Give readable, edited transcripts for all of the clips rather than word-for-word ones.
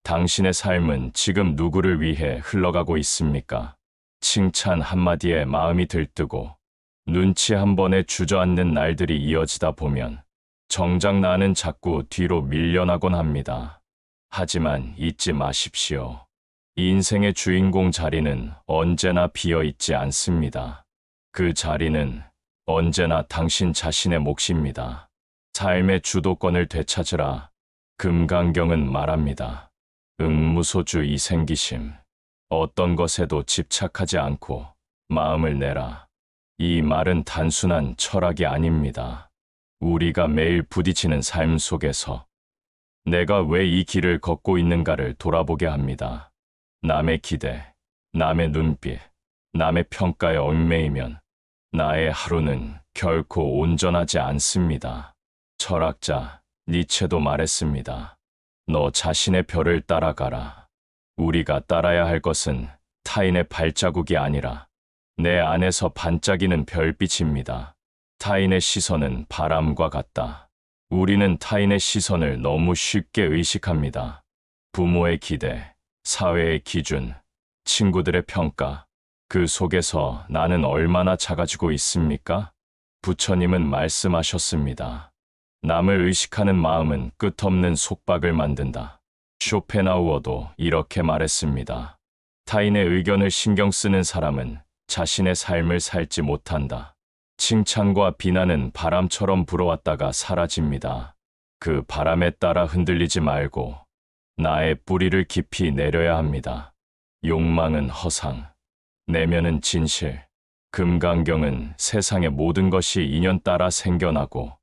당신의 삶은 지금 누구를 위해 흘러가고 있습니까? 칭찬 한마디에 마음이 들뜨고 눈치 한 번에 주저앉는 날들이 이어지다 보면 정작 나는 자꾸 뒤로 밀려나곤 합니다. 하지만 잊지 마십시오. 인생의 주인공 자리는 언제나 비어 있지 않습니다. 그 자리는 언제나 당신 자신의 몫입니다. 삶의 주도권을 되찾으라. 금강경은 말합니다. 응무소주 이생기심. 어떤 것에도 집착하지 않고 마음을 내라. 이 말은 단순한 철학이 아닙니다. 우리가 매일 부딪히는 삶 속에서 내가 왜 이 길을 걷고 있는가를 돌아보게 합니다. 남의 기대, 남의 눈빛, 남의 평가에 얽매이면 나의 하루는 결코 온전하지 않습니다. 철학자 니체도 말했습니다. 너 자신의 별을 따라가라. 우리가 따라야 할 것은 타인의 발자국이 아니라 내 안에서 반짝이는 별빛입니다. 타인의 시선은 바람과 같다. 우리는 타인의 시선을 너무 쉽게 의식합니다. 부모의 기대, 사회의 기준, 친구들의 평가, 그 속에서 나는 얼마나 작아지고 있습니까? 부처님은 말씀하셨습니다. 남을 의식하는 마음은 끝없는 속박을 만든다. 쇼펜하우어도 이렇게 말했습니다. 타인의 의견을 신경 쓰는 사람은 자신의 삶을 살지 못한다. 칭찬과 비난은 바람처럼 불어왔다가 사라집니다. 그 바람에 따라 흔들리지 말고 나의 뿌리를 깊이 내려야 합니다. 욕망은 허상, 내면은 진실. 금강경은 세상의 모든 것이 인연 따라 생겨나고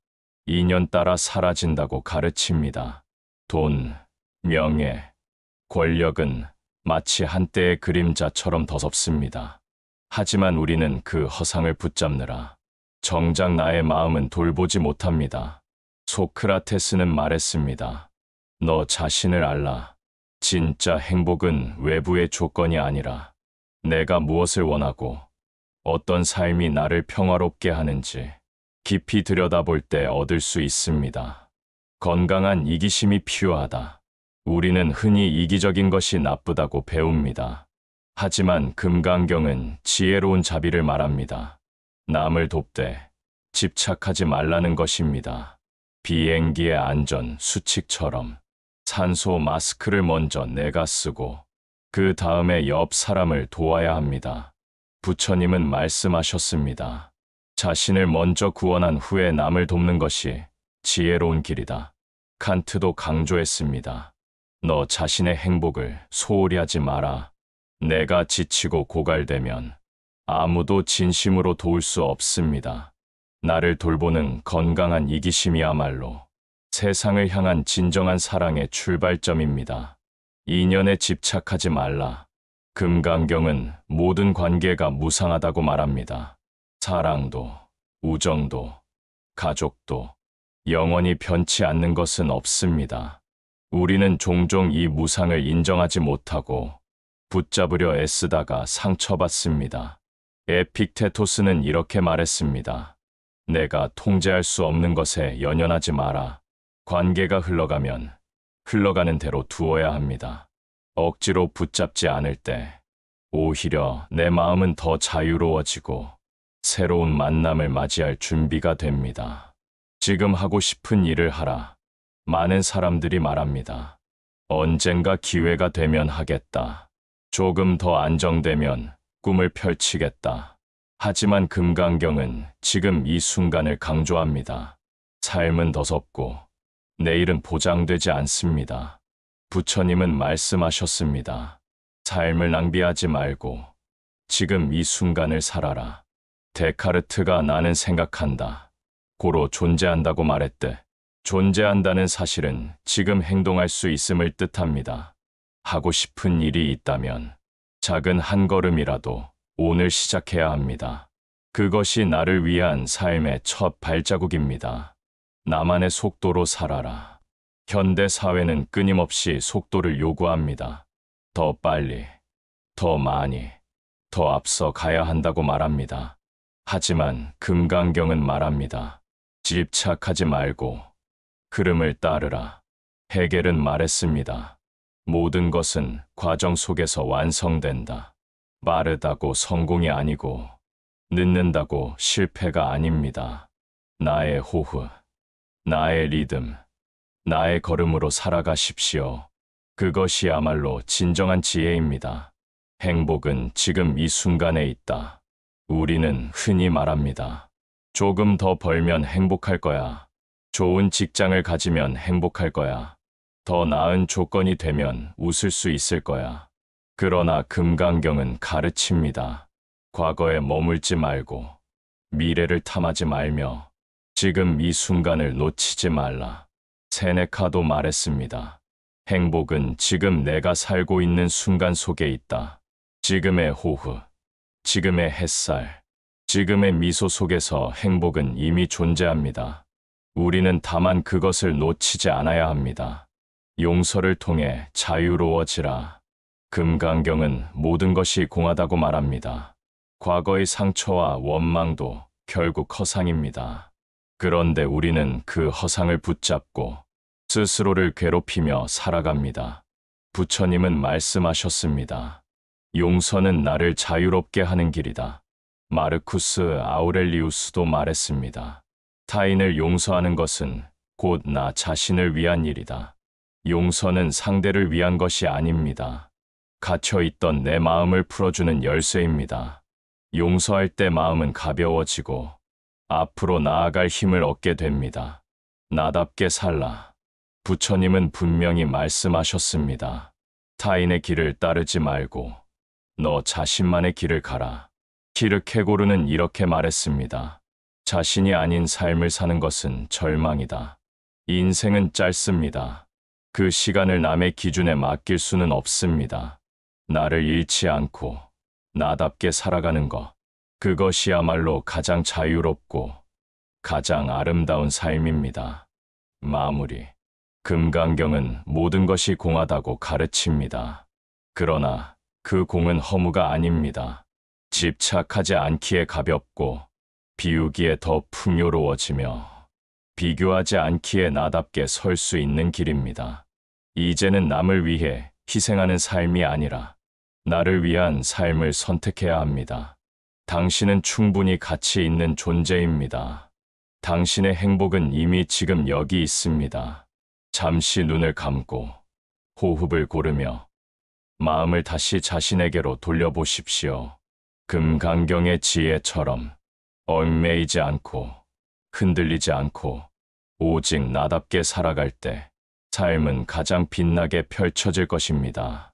인연 따라 사라진다고 가르칩니다. 돈, 명예, 권력은 마치 한때의 그림자처럼 더섭습니다. 하지만 우리는 그 허상을 붙잡느라 정작 나의 마음은 돌보지 못합니다. 소크라테스는 말했습니다. 너 자신을 알라. 진짜 행복은 외부의 조건이 아니라 내가 무엇을 원하고 어떤 삶이 나를 평화롭게 하는지 깊이 들여다볼 때 얻을 수 있습니다. 건강한 이기심이 필요하다. 우리는 흔히 이기적인 것이 나쁘다고 배웁니다. 하지만 금강경은 지혜로운 자비를 말합니다. 남을 돕되 집착하지 말라는 것입니다. 비행기의 안전 수칙처럼 산소 마스크를 먼저 내가 쓰고 그 다음에 옆 사람을 도와야 합니다. 부처님은 말씀하셨습니다. 자신을 먼저 구원한 후에 남을 돕는 것이 지혜로운 길이다. 칸트도 강조했습니다. 너 자신의 행복을 소홀히 하지 마라. 내가 지치고 고갈되면 아무도 진심으로 도울 수 없습니다. 나를 돌보는 건강한 이기심이야말로 세상을 향한 진정한 사랑의 출발점입니다. 인연에 집착하지 말라. 금강경은 모든 관계가 무상하다고 말합니다. 사랑도, 우정도, 가족도 영원히 변치 않는 것은 없습니다. 우리는 종종 이 무상을 인정하지 못하고 붙잡으려 애쓰다가 상처받습니다. 에픽테토스는 이렇게 말했습니다. 내가 통제할 수 없는 것에 연연하지 마라. 관계가 흘러가면 흘러가는 대로 두어야 합니다. 억지로 붙잡지 않을 때 오히려 내 마음은 더 자유로워지고 새로운 만남을 맞이할 준비가 됩니다. 지금 하고 싶은 일을 하라. 많은 사람들이 말합니다. 언젠가 기회가 되면 하겠다. 조금 더 안정되면 꿈을 펼치겠다. 하지만 금강경은 지금 이 순간을 강조합니다. 삶은 더섭고 내일은 보장되지 않습니다. 부처님은 말씀하셨습니다. 삶을 낭비하지 말고 지금 이 순간을 살아라. 데카르트가 나는 생각한다. 고로 존재한다고 말했대. 존재한다는 사실은 지금 행동할 수 있음을 뜻합니다. 하고 싶은 일이 있다면 작은 한 걸음이라도 오늘 시작해야 합니다. 그것이 나를 위한 삶의 첫 발자국입니다. 나만의 속도로 살아라. 현대 사회는 끊임없이 속도를 요구합니다. 더 빨리, 더 많이, 더 앞서 가야 한다고 말합니다. 하지만 금강경은 말합니다. 집착하지 말고 흐름을 따르라. 헤겔은 말했습니다. 모든 것은 과정 속에서 완성된다. 빠르다고 성공이 아니고 늦는다고 실패가 아닙니다. 나의 호흡, 나의 리듬, 나의 걸음으로 살아가십시오. 그것이야말로 진정한 지혜입니다. 행복은 지금 이 순간에 있다. 우리는 흔히 말합니다. 조금 더 벌면 행복할 거야. 좋은 직장을 가지면 행복할 거야. 더 나은 조건이 되면 웃을 수 있을 거야. 그러나 금강경은 가르칩니다. 과거에 머물지 말고 미래를 탐하지 말며 지금 이 순간을 놓치지 말라. 세네카도 말했습니다. 행복은 지금 내가 살고 있는 순간 속에 있다. 지금의 호흡, 지금의 햇살, 지금의 미소 속에서 행복은 이미 존재합니다. 우리는 다만 그것을 놓치지 않아야 합니다. 용서를 통해 자유로워지라. 금강경은 모든 것이 공하다고 말합니다. 과거의 상처와 원망도 결국 허상입니다. 그런데 우리는 그 허상을 붙잡고 스스로를 괴롭히며 살아갑니다. 부처님은 말씀하셨습니다. 용서는 나를 자유롭게 하는 길이다. 마르쿠스 아우렐리우스도 말했습니다. 타인을 용서하는 것은 곧 나 자신을 위한 일이다. 용서는 상대를 위한 것이 아닙니다. 갇혀있던 내 마음을 풀어주는 열쇠입니다. 용서할 때 마음은 가벼워지고 앞으로 나아갈 힘을 얻게 됩니다. 나답게 살라. 부처님은 분명히 말씀하셨습니다. 타인의 길을 따르지 말고 너 자신만의 길을 가라. 키르케고르는 이렇게 말했습니다. 자신이 아닌 삶을 사는 것은 절망이다. 인생은 짧습니다. 그 시간을 남의 기준에 맡길 수는 없습니다. 나를 잃지 않고 나답게 살아가는 것, 그것이야말로 가장 자유롭고 가장 아름다운 삶입니다. 마무리. 금강경은 모든 것이 공하다고 가르칩니다. 그러나 그 공은 허무가 아닙니다. 집착하지 않기에 가볍고 비우기에 더 풍요로워지며 비교하지 않기에 나답게 설 수 있는 길입니다. 이제는 남을 위해 희생하는 삶이 아니라 나를 위한 삶을 선택해야 합니다. 당신은 충분히 가치 있는 존재입니다. 당신의 행복은 이미 지금 여기 있습니다. 잠시 눈을 감고 호흡을 고르며 마음을 다시 자신에게로 돌려보십시오. 금강경의 지혜처럼 얽매이지 않고 흔들리지 않고 오직 나답게 살아갈 때 삶은 가장 빛나게 펼쳐질 것입니다.